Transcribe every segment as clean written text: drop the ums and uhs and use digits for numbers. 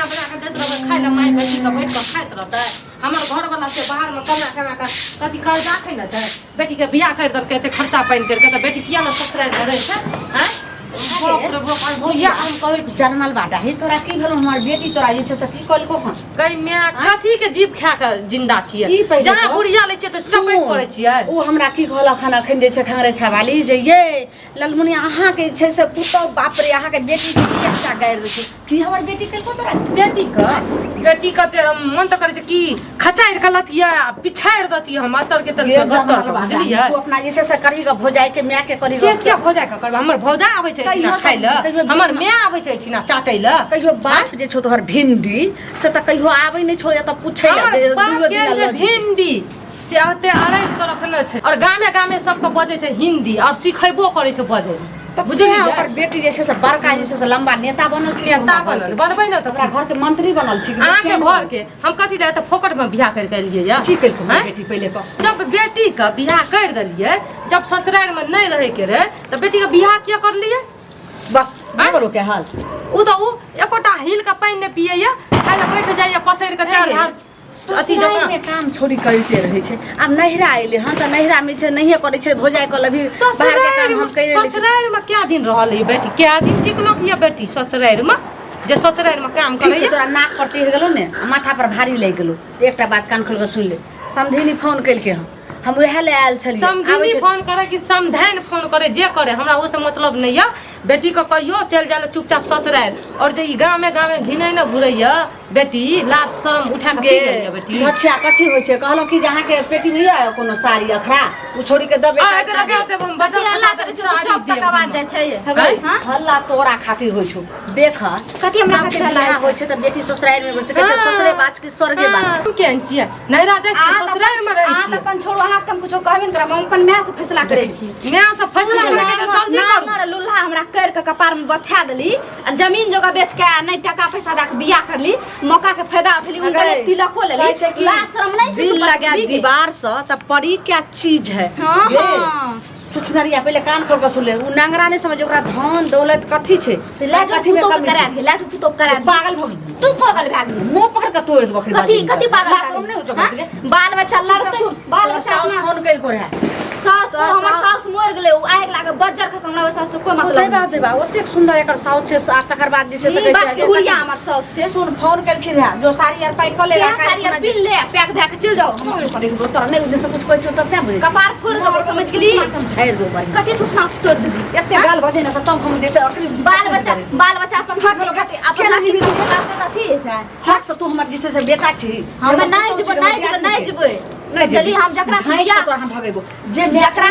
बना बना के देत रहत खाइ ला माय बेटी के बैठ के खाइत रहतै हमर घर वाला से बाहर में कमा के कथी कर्जा खै न छै बेटी के बियाह कर देलकै एते खर्चा पानि कर के त बेटी किया न ससुराल में रहै छै हैं हम कहै जनमल बाटा है तोरा की भेलो हमर बेटी तोरा जैसे से की कल को हम कई मैं कथी के जीव खा के जिंदा छियै जहां बुढ़िया ले छियै त सपैट करै छियै ओ हमरा की कहला खाना खन जे छै खंगरे छवाली जे ये ललमुनी अहाँ के छै से पुतो बाप रे अहाँ के बेटी के अच्छा गाड़ दे छै की हमर बेटी के को तोरा बेटी के मन त करे छै की खचाइर के लतिया पिछाड़ दतिय हम अतर के तर गतर बुझलियै तू अपना जैसे से करी के भौजाई के मैं के करी से क्या भौजाई के करबा हमर भौजाई आबै छै छिना खाइ ल हमर माय आबै छै छिना चाटै ल कहियो बाप जे छौ तोहर भिंडी से त कहियो आबै नै छौ त पूछै ल भिंडी से आते अरेंज कर रखले छै और गामे गामे सबके बजै छै हिंदी और सिखैबो करै छै बजै बुझलियै ओकर बेटी जैसे से बड़का जैसे से लंबा नेता बनल छै नेता बनल बनबै न त घर के मंत्री बनल छी अहाँ के घर के हम कथि दे त फोकट में बियाह कर के लिए या की केलको बेटी पहले क जब बेटी का बियाह कर देलिए जब ससुराल में नहीं रहे के रहे त बेटी का बियाह किया कर लिए बस करो के हाल उ त उ एकोटा हिल का पानी न पिए या खाली बैठ जाइए पसैर के चार हाथ अथी जका काम छोड़ी करते रहे छै अब नहिरा आइले हां त नहिरा में छै नहिए करे छै भौजाई कल भी बाहर के काम हम करै ससुराल में क्या दिन रहल है बेटी क्या दिन टिकलो किया बेटी ससुराल में जे ससुराल में काम करे तोरा नाक पर चढ़ गेलो ने माथा पर भारी लग गेलो एकटा बात कान खोल के सुन ले समधिनी फोन कैल के हम वह ले आयल छलिए समधिनी फोन करे कि समधैन फोन करे जे करे हमरा ओसे मतलब नहीं है बेटी को कहियो चल जाले चुपचाप ससुराल और जे गामे गामे घिनै न घुरैया बेटी लाज शरम उठा के गेलिए बेटी अच्छा कथि होय छै कहलो कि जहां के पेटी नहीं है कोनो साड़ी अखरा उ छोड़ी के दबे आ के लगा दे हम बजा हल्ला करे छै चौक तक आवाज जाय छै हां हल्ला तोरा खातिर होय छौ देख कथि हमरा खातिर हल्ला होय छै त बेटी ससुराल में बस कहै ससुरे बात के स्वर्गे बात हम केन छियै नहिरा जाय छी ससुराल में रहै छी अपन छोड़ो अहाँ हम कुछो कहबे न तोरा हम अपन माय से फैसला करे छी माय से फैसला करे के जल्दी कर मार लुल्हा हमरा कर के कपार में बथा देली आ जमीन जगह बेच के नहीं टका पैसा दे के बियाह करली मौका के फायदा उठली उनके तिलको लेली लाज शरम नहीं दिल लगा दीवार से त परी क्या चीज है हां सुचनरिया पहले कान खोल के सुन ले उ नंगरा ने समझ ओकरा धन दौलत कथि छै कथि में कम करा दे लाठ तो करा पागल हो तू पागल भाग मुंह पकड़ के तोड़ दे बकरी कथि कथि पागल शरम नहीं हो चुका बाल बच्चा लड़ते बाल बच्चा फोन कैल को रहा सास हमर सास मोर गेले उ आग लागे बज्जर खस हमरा सास से कोई मतलब बात बा ओते सुंदर एकर साउथ छै आ तकर बाद जे से कहै छै गुड़िया हमर सास से सुन फोन कैल खिर है जो साड़ी यार पाई क ले साड़ी यार पिल ले पैक धक चल जाओ हम करे तोरा नहीं उजे से कुछ कहै छौ तब क्या बुझे कपार फोड़ दे समझ गेली हम छाड़ दो भाई कथि तू नाक तोड़ देबी एते गाल बजे ना सब हम दे से बाल बच्चा अपन हक लो खाती अपन हक भी करते साथी है हक से तू हमर जे से बेटा छी हम नहीं जेबै नहीं चली हम जकरा बियाह तो हम भागेबो जे जकरा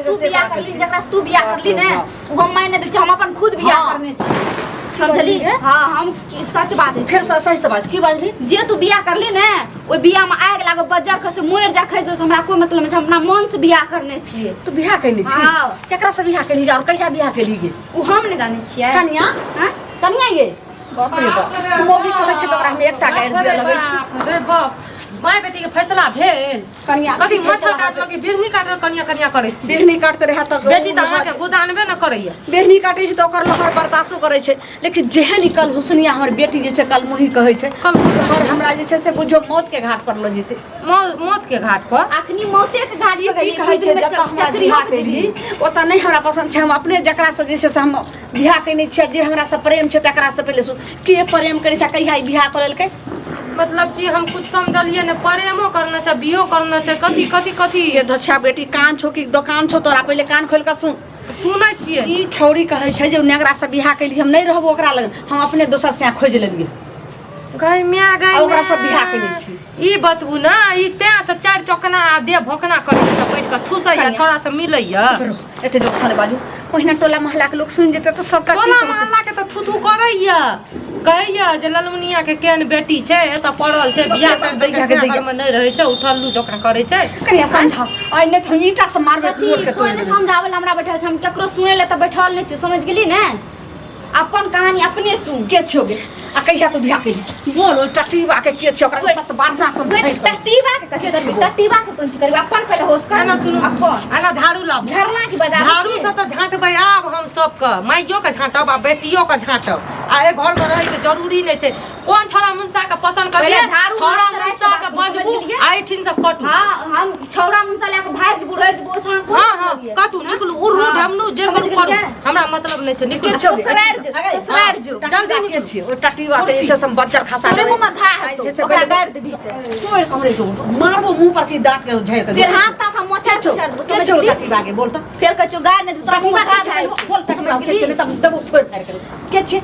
तू बियाह करली जकरा तू बियाह करली ने वो हम मायने दे हम अपन खुद बियाह करने छी समझली हां हम सच बात है फिर सही से बात की बाजली जे तू बियाह करली ने ओइ बियाह में आग लागो बज्जर खसे मोर जा खै जो हमरा कोई मतलब नहीं अपना मन से बियाह करने छिए तू बियाह कैनी छी हां केकरा से बियाह कैली और कहिया बियाह कैली गे उ हम नहीं जाने छिए कन्या हां कन्या ये बाप रे बाप मोगी कहै छै तोरा हम एक साथ काट दिया लगै छी रे बाप माय बेटी के फैसला भेल कन्या कथि मच्छर काटल कि बिरनी काटल कन्या कन्या करै छी बिरनी काटते रहा त बेटी त अहाँ के गोदानबे न करैया बिरनी काटै छै त ओकर लहर बर्दाश्त करै छै लेकिन जेहन निकल हुसनिया हमर बेटी जे छै कल मोही कहै छै और हमरा जे छै से बुझो मौत के घाट पर ल जेते मौत के घाट पर अखनी मौते के घाट ये कहै छै जत हमरा बियाह कैली ओत नहीं हमरा पसंद छै हम अपने जकरा से जे छै से हम बियाह कैने छियै जे हमरा से प्रेम छै तकरा से पहले के प्रेम करै छै कहिया बियाह कर लेलकै मतलब कि हम कुछ समझलिए ने प्रेमो करना छै बियो करना छै कथि कथि कथि ये धच्छा बेटी कान छौ कि दुकान छौ तोरा पहले कान खोल के सुनै छियै ई छौरी कहै छै जे नेगरा से बियाह कैली हम नहीं रहबो ओकरा लग हम अपने दोसर से खोज लेलिए गई मिया गई ओकरा से बियाह कैने छी ई बतबू ना ई ते से चार चौकना आ दे भोकना करे त बैठ के ठुसैया छोरा से मिलैया एते लोग साले बाजू पहिना टोला मोहल्ला के लोग सुन जेते त सबका टोला मोहल्ला के त थुथु करैया कहैया जे ललमुनिया के केन बेटी छै एत पड़ल छै बियाह कर दै के घर में नहीं रहै छै उठल्लू जका करे छै कनिया समझा आ ने त ईटा से मारबे मोड़ के कोई ने समझावल हमरा बैठल छै हम केकरो सुनै ले त बैठल नहीं छै समझ गेली ने अपन कहानी अपने सुन के छोगे आ कैसा तू बियाह केली बोल टटीबा के के छ ओकरा सत बारना सब टटीबा के टटीबा के कोन करबे अपन पहले होश कर ना सुनु अपन आना झाड़ू लाओ झरना की बजा झाड़ू से तो झाँटबै आब हम सबके माइयो के झाँटब आ बेटियो के झाँटब आ ए घर में रहे के जरूरी नहीं छै कोन छोरा मुंसा के पसंद करिए छोरा मुंसा के बजबू आइठिन सब कटू हां हम छौरा मुंसा ले के भाग बुढ़ बो सा हां कटू निकलू उर्रू ढमनू जे करू करू हमरा मतलब नहीं छै निकलू ससुरार जो जल्दी निकल छी ओ टटीबा के जैसे सब बच्चा खसा तोरे मुंह में घा है तो ओकरा गाड़ देबी तोर कमरे तो मारबो मुंह पर की दांत के झेर के फिर हाथ ता हम मोचा छोड़ समझ गई टटीबा के बोल तो फिर कछु गाड़ ने दूसरा मुंह खा जाए बोल टटीबा के चले तब दबो फोड़ कर के छे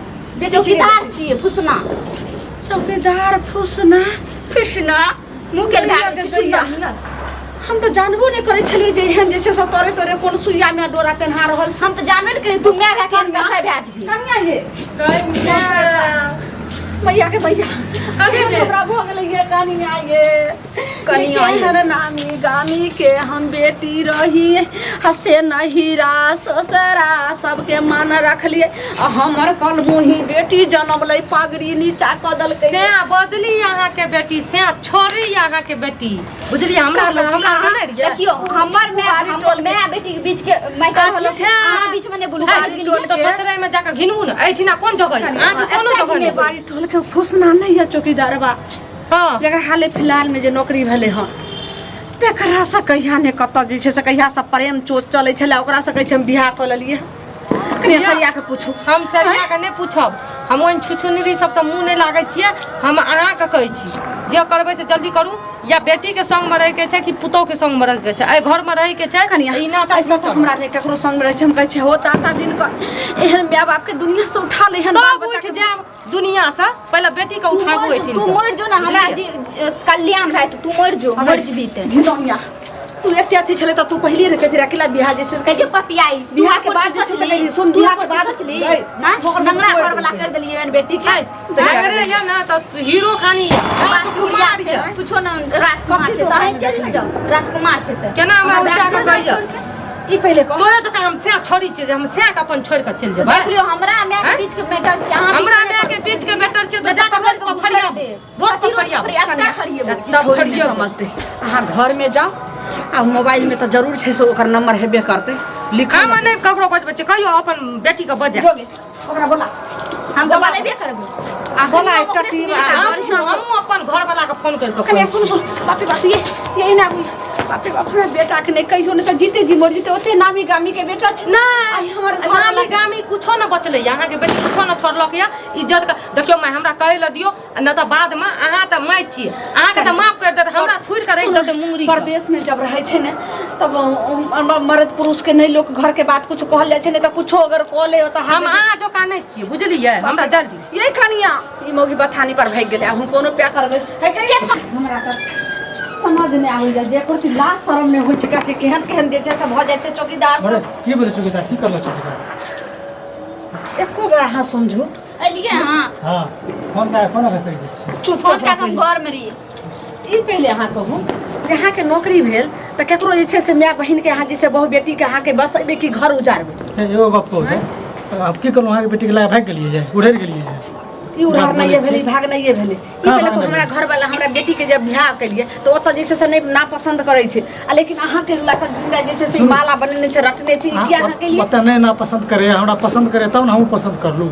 चौकीदार छिए फुसना चौकीदार फुसना मुंह के भाग हम तो जानबो नहीं करे छलिए जे एहन जैसे सब तोरे कोन सुइया में डोरा पहना रहल हम तो जानबे नहीं करे तू मैं भाग के कैसे भाज भी कन्या ये मैया के मैया अरे हमरा भोग लइए कन्या ये कन्या हर नामी गामी के हम बेटी रही हसे नहीरा ससरा सबके मान रख लिए हमर कल मुही बेटी जन्म लई पागड़ी नीचा कदल के से बदली यहाँ के बेटी से छोड़ी यहाँ के बेटी बुझलिए हमरा नहीं रिया देखियो हमर मैं बेटी के बीच के मैटर होलो हां बीच में ने बोलू तो ससुराल में जाकर घिनू न एठिना कोन जगह है आके कोनो जगह नहीं बाड़ी टोल के फुसना नहीं है चौकीदार बा हां जगह हाले फिलहाल में जे नौकरी भेले हँ तेकरा से कहिया ने कत जे छै से कहिया से प्रेम चोट चले छले ओकरा से कहै छै हम बियाह क लेलिए कने सरिया के पूछू हम सरिया के नहीं पूछब हम ओन छुछुनरी सब से मुंह नहीं लागे छिए हम अहाँ के कहै छी जे करबै से जल्दी करू या बेटी के संग में रह के छै कि पुतौ के संग में रह के छै ए घर में रह के छै कनिया ई ना ऐसा तो हमरा ने ककरो संग में रह छै हम कहै छै होता ता दिन का एहन माय बाप के दुनिया से उठा ले हन तब उठ जाब दुनिया से पहले बेटी के उठाबू एठिन तू मर जो ना हमरा जी कल्याण भाई तू मर जो मर जबी ते घिनौनिया तू एकटे अथी छले त तू पहिले रे कहती अकेला बियाह जैसे कह के पपियाई बियाह के बाद जे छै से सुन बियाह के बाद चली हां नंगरा घर वाला कर देलिए एन बेटी के अरे या ना तो हीरो खानी राजकुमार है कुछो ना राजकुमार छै त चल न जाओ राजकुमार छै त केना हमरा उल्टा के कहियो ई पहिले कह तोरे तो हम से छोड़ी छै हम से के अपन छोड़ के चल जेबै देख लियो हमरा मैं के बीच के मैटर छै हमरा मैं के बीच के मैटर छै तो जाकर रोड पर फरिया दे रोड पर फरिया तब फरिया समझते अहाँ घर में जाओ आ मोबाइल में तो जरूर छै से ओकर नंबर हेबे करते लिखा हम नहीं ककरो बजबै छै कहियो अपन बेटी के बजा ओकरा बोला हम बोला लेबे करबो आ बोला एकटा टीम हम अपन घर वाला के फोन करके कने सुन सुन बापे बाप ये ना हुई बापे बाप हमरा बेटा के नहीं कहियो नहीं तो जीते जी मर जीते ओते नामी गामी के बेटा छै ना आई हमर नामी गामी कुछो न बचले यहाँ के बेटी कुछो न छोड़लक या इज्जत का देखियो मैं हमरा कहे ल दियो न त बाद में अहाँ त माय छिए अहाँ के त माफ कर दे हमरा छुड़ के रह दे मुंगरी परदेश में जब रहे छै ने तब मर्द पुरुष के नहीं लोग घर के बात कुछ कहल जाय छै ने त कुछो अगर कह ले त हम अहाँ जो का नहीं छिए बुझलिए हमरा जल्दी ये कनिया ई मोगी बठानी पर भाग गेले हम कोनो प्या करबै है के हमरा त समझ नहीं आबै जे करती लाज शरम में होय छै काटे केहन केहन दे छै सब भ जाय छै चौकीदार सब की बोले चौकीदार की करलो चौकीदार एको बार हां समझो एलिए हां हां फोन का सही छै चुप फोन का हम घर में रही ई पहले अहाँ कहू जहाँ के नौकरी भेल त केकरो जे छै से माय बहिन के अहाँ जैसे बहु बेटी के अहाँ के बसबे की घर उजारबे एगो गप कहू त अब की करलो अहाँ के बेटी के लाय भाग गेलिए जे उड़ेर गेलिए जे ई उड़ार नहीं ये भेली भाग नहीं ये भेली ई पहले तो हमरा घर वाला हमरा बेटी के जब बियाह कलिए तो ओत जैसे से नहीं ना पसंद करे छै लेकिन अहाँ के लक जिंदा जैसे से माला बनने छै रटने छै ई अहाँ के लिए पता नहीं ना पसंद करे हमरा पसंद करे तब ना हम पसंद करलू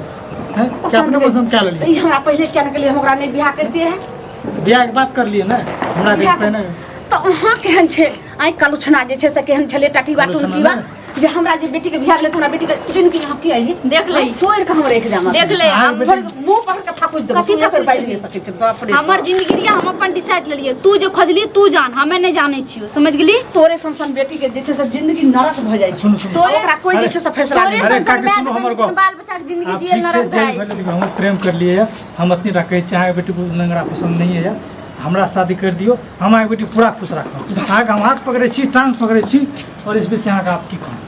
हैं क्या अपने पसंद क्या लेली ई हमरा पहले क्या के लिए हमरा नहीं बियाह करते रहे बियाह के बात कर लिए ना हमरा के पहले तो अहाँ केहन छै आई कलुछना जे छै से केहन छले टटीवा टुलकीवा जे हमरा जे बेटी के बियाह ले हमरा बेटी के जिंदगी हम की आई देख ले तोड़ के हमर एग्जाम देख ले हम मुंह पर के फाकुज दे कथि तक बाइल ले सकै छै बाप रे हमर जिंदगी रिया हम अपन डिसाइड ले लिए तू जो खोजली तू जान हमें नहीं जाने छियो समझ गेली तोरे संसन बेटी के जे छै से जिंदगी नरक भ जाय छै तोरे ओकरा कोई जे छै से फैसला तोरे नहीं संसन मैच अपन बाल बच्चा के जिंदगी जियल नरक भराई छै हम प्रेम कर लिए हम इतनी रखे छी अहाँ बेटी को लंगड़ा पसंद नहीं है हमरा शादी कर दियो हम अहाँ बेटी पूरा खुश रखब अहाँ हम हाथ पकड़े छी टांग पकड़े छी और इस बीच अहाँ आप की कहूँ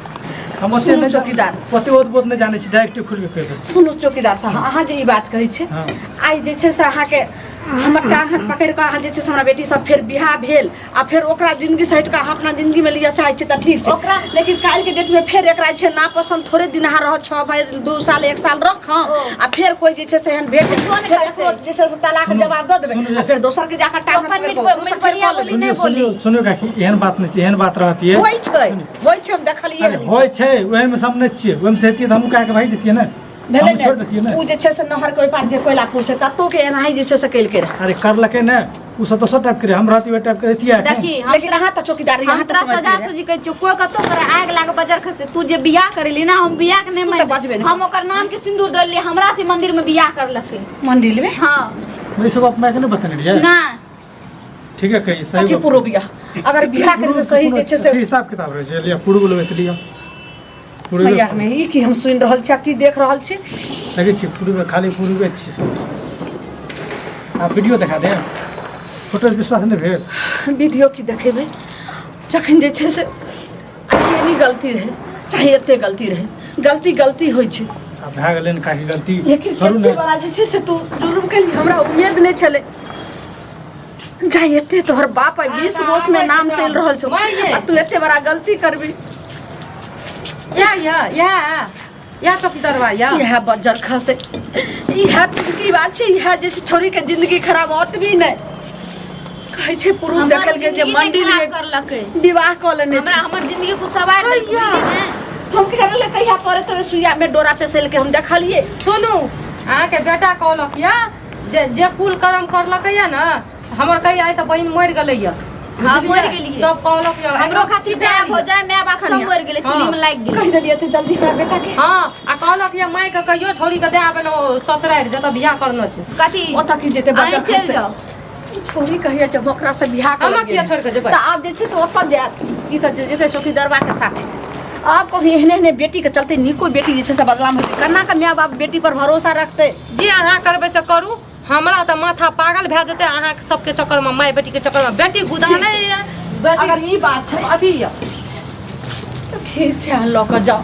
हम ओते नहीं चौकीदार ओते बहुत नहीं जाने छी डायरेक्ट खुल के कह दे सुनो चौकीदार साहब अहाँ जे ई बात कहै छै हाँ। आई जे छै से अहाँ के हमर टांग हाथ पकड़ के अहाँ जे छै से हमरा बेटी सब फेर बियाह भेल आ फेर ओकरा जिंदगी से हट के अहाँ अपना जिंदगी में लिया चाहे छै त ठीक छै ओकरा लेकिन काल के डेट में फिर एकरा छै ना पसंद थोड़े दिन अहाँ रह 6 भाई 2 साल 1 साल रख आ फिर कोई जे छै से एहन भेट जे छै से तलाक जवाब द देबे आ फिर दोसर के जाकर टांग अपन मिट परिया बोली नहीं बोली सुनियो काकी एहन बात नहीं छै एहन बात रहती है होय छै हम देखलिए होय छै ओहे में समझ छियै ओहे में से हेतिए त हमहु काहे के भाई जतिए ना भेलै हम छोड़ देतिए ना उ जे छै से नहर के पार जे कोयलापुर छै तत्तो के एनाही जे छै से कैल के रहे अरे कर लके ना उ सब दोसर टाइप के रहे हम रहती वे टाइप के रहतिए देखी लेकिन अहाँ त चौकीदार हम यहाँ त समझ सजा सुजी कह चो कोई कतो करे आग लाग बजर खसे तू जे बियाह करेली ना हम बियाह के नहीं तू त बजबे मान नहीं। हम ओकर नाम के सिंदूर दलिए हमरा से मंदिर में बियाह करलके मंदिर में हां मैं सब अपना के नहीं बतने रहिए ना ठीक है कही सही कथी पूरो बियाह अगर बियाह करे त सही जे छै से हिसाब किताब रहे छै लिया पूर्व लेवे त लिया पूर्व मैया में ई की हम सुन रहल छी की देख रहल छी लगे छी पूर्व खाली पूर्व छी सब आप वीडियो दिखा दे फोटो पे विश्वास नहीं भेल वीडियो की देखेबै जखन जे छै से केनी गलती रहे चाहे एते गलती रहे गलती होय छै अब भए गेलै का की गलती लेकिन करू सबसे ना बड़ा जे छै से तू जुलुम के हमरा उम्मीद नहीं छले जाय एते तोहर बाप 20 वर्ष में नाम चल रहल छौ आ तू एते बड़ा गलती करबी या चौकीदारवा या यह बजर खसे यह की बात छै यह जैसे छोरी के जिंदगी खराब होत भी नहीं कहै छै पुरुष देखल के जे मंदिर में करलके विवाह क लेने हमरा छै हमर जिंदगी को सवार नहीं हम कहले ले कहिया तोरे सुइया में डोरा पे सेल के हम देखलिए सुनू अहाँ के बेटा कहलक या जे कुल कर्म करलक या ना हमर कहिया ऐसा बहिन मर गेलै या हां मर गेलिए सब कहलक या हमरो खातिर बियाह हो जाए मैं बाप सब मर गेले चुली में लाग गेल कह देलिए थे जल्दी हमरा बेटा के हां आ कहलक या माय के कहियो छोड़ी के दे आबेलो ससुराल जत बियाह करना छै कथी ओता की जेते आई बच्चा चल जाओ छोरी कहिया जब ओकरा से बियाह कर हम किया छोड़ के जेबै त आप जे छै से ओता जात ई त जेते चौकीदारवा के साथ आप को एहने बेटी के चलते निको बेटी जे छै से बदलाम होते करना के माय बाप बेटी पर भरोसा रखते जे अहाँ करबै से करू हमरा त माथा पागल भए जेतै अहाँ सबके चक्कर में माय बेटी के चक्कर में बेटी गुदाने अगर ई बात छै अथी या तो ठीक छै अहाँ लऽ कऽ जाओ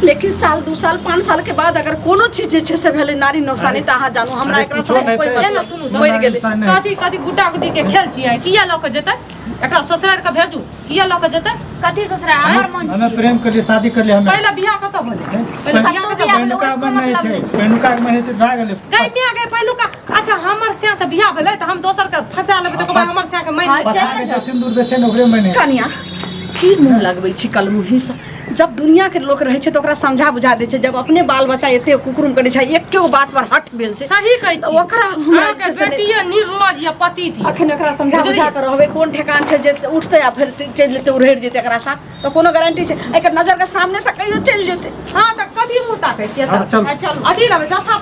लेकिन साल 2 साल 5 साल के बाद अगर कोनो चीज जे छै से भेलै नारी नौसानी त अहाँ जानू हमरा एकरा कुछो नहीं कोई छै। वजह ना न सुनू सुनू मरि गेलै कथी कथी गुड्डा गुड्डी के खेल छियै किया लऽ के जेतै एकरा ससुराल के भेजू किया लऽ के जेतै कथी ससुरा हमर मन हमें छी प्रेम के लिए शादी कर लिया हमें पहले बियाह कतऽ भेलै पहले कतौ बियाह बियाह भेलै, पेनुका उसको में नहीं मतलब छै नहीं छै। पेनुका में नहीं भए गेलै गई बियाह गई पहलू का अच्छा हमर सिया से बियाह भेलै त हम दोसर के फंसा लेबै त कहबै हमर सिया के माइन हाँ, देबै। पछा के जे सिंदूर दे छै न ओकरे में नहीं कनिया की मुंह लगबै छी कलमुही से जब दुनिया के लोग रहे छै तो ओकरा समझा बुझा दे छै जब अपने बाल बच्चा एते कुकुरुम करे छै एके बात पर हट भेल छै सही कहै छी तऽ ओकरा हमरा अहाँ के जे छै से बेटी निर्लज या पति थी अखन एकरा समझा बुझा कर रहबै कोन ठेकान छै जे उठते आ फिर चल जेते उड़ेड़ जेते एकरा साथ तो कोनो गारंटी छै एकर नजर के सामने से कहियो चल जेते हां त कथी मुंह ताकै छियै हाँ, त चल। चल अथी लबै जथा